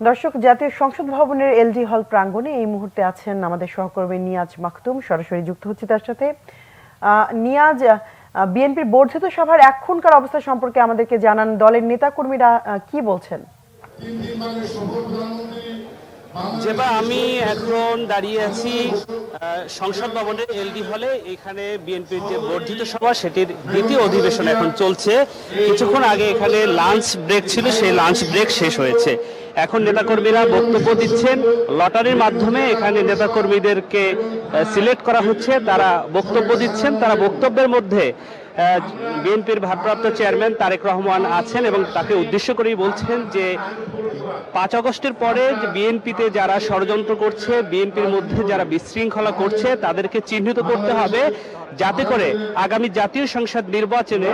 দর্শক, জাতীয় সংসদ ভবনের এলজি হল প্রাঙ্গণে এই মুহূর্তে আছেন আমাদের সহকর্মী নিয়াজ মাকতুম। সরাসরি যুক্ত হচ্ছে তার সাথে। নিয়াজ, বিএনপির বর্ধিত সভার এখনকার অবস্থা সম্পর্কে আমাদেরকে জানান। দলের নেতাকর্মীরা কি বলছেন? যেবা আমি এখন দাঁড়িয়ে আছি সংসদ ভবনের এলডি হলে। এখানে বিএনপির যে বর্ধিত সভা সেটির দ্বিতীয় অধিবেশন এখন চলছে। কিছুক্ষণ আগে এখানে লাঞ্চ ব্রেক ছিল, সেই লাঞ্চ ব্রেক শেষ হয়েছে। এখন নেতাকর্মীরা বক্তব্য দিচ্ছেন। লটারির মাধ্যমে এখানে নেতাকর্মীদেরকে সিলেক্ট করা হচ্ছে, তারা বক্তব্য দিচ্ছেন। তারা বক্তব্যের মধ্যে বিএনপির ভারপ্রাপ্ত চেয়ারম্যান তারেক রহমান আছেন এবং তাকে উদ্দেশ্য করেই বলছেন যে 5 আগস্টের পরে বিএনপিতে যারা ষড়যন্ত্র করছে, বিএনপির মধ্যে যারা বিশৃঙ্খলা করছে, তাদেরকে চিহ্নিত করতে হবে, যাতে করে আগামী জাতীয় সংসদ নির্বাচনে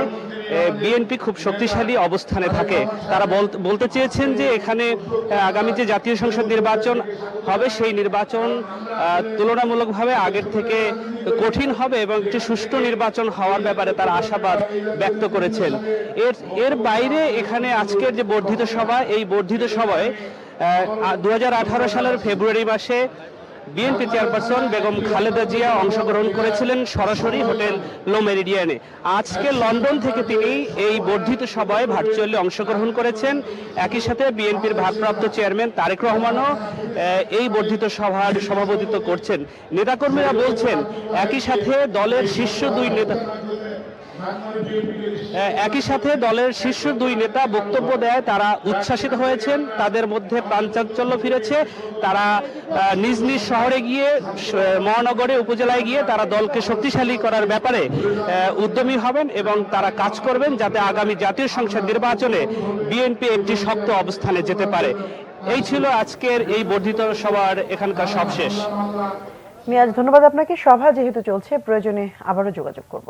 বিএনপি খুব শক্তিশালী অবস্থানে থাকে। তারা বলতে চেয়েছেন যে এখানে আগামী যে জাতীয় সংসদ নির্বাচন হবে, সেই নির্বাচন তুলনামূলকভাবে আগের থেকে কঠিন হবে এবং একটি সুষ্ঠু নির্বাচন হওয়ার ব্যাপারে তারা আশাবাদ ব্যক্ত করেছেন। এর বাইরে এখানে আজকের যে বর্ধিত সভা, এই বর্ধিত সভায় 2018 সালের ফেব্রুয়ারি মাসে বিএনপি চেয়ারপারসন বেগম খালেদা জিয়া অংশগ্রহণ করেছিলেন সরাসরি হোটেল লো মেরিডিয়ানে। আজকে লন্ডন থেকে তিনি এই বর্ধিত সভায় ভার্চুয়ালি অংশগ্রহণ করেছেন। একই সাথে বিএনপির ভারপ্রাপ্ত চেয়ারম্যান তারেক রহমানও এই বর্ধিত সভার সভাপতিত্ব করছেন। নেতাকর্মীরা বলছেন একই সাথে দলের শীর্ষ দুই নেতা বক্তব্য দেয়, তারা উচ্ছ্বাসিত হয়েছেন, তাদের মধ্যে প্রাণচাঞ্চল্য ফিরেছে। তারা নিজ নিজ শহরে গিয়ে, মহানগরে, উপজেলায় গিয়ে তারা দলকে শক্তিশালী করার ব্যাপারে উদ্যমী হবেন এবং তারা কাজ করবেন যাতে আগামী জাতীয় সংসদ নির্বাচনে বিএনপি একটি শক্ত অবস্থানে যেতে পারে। এই ছিল আজকের এই বর্ধিত সভার এখানকার সবশেষ। নিয়াজ, ধন্যবাদ আপনাকে। সভা যেহেতু চলছে, প্রয়োজনে আবারও যোগাযোগ করব।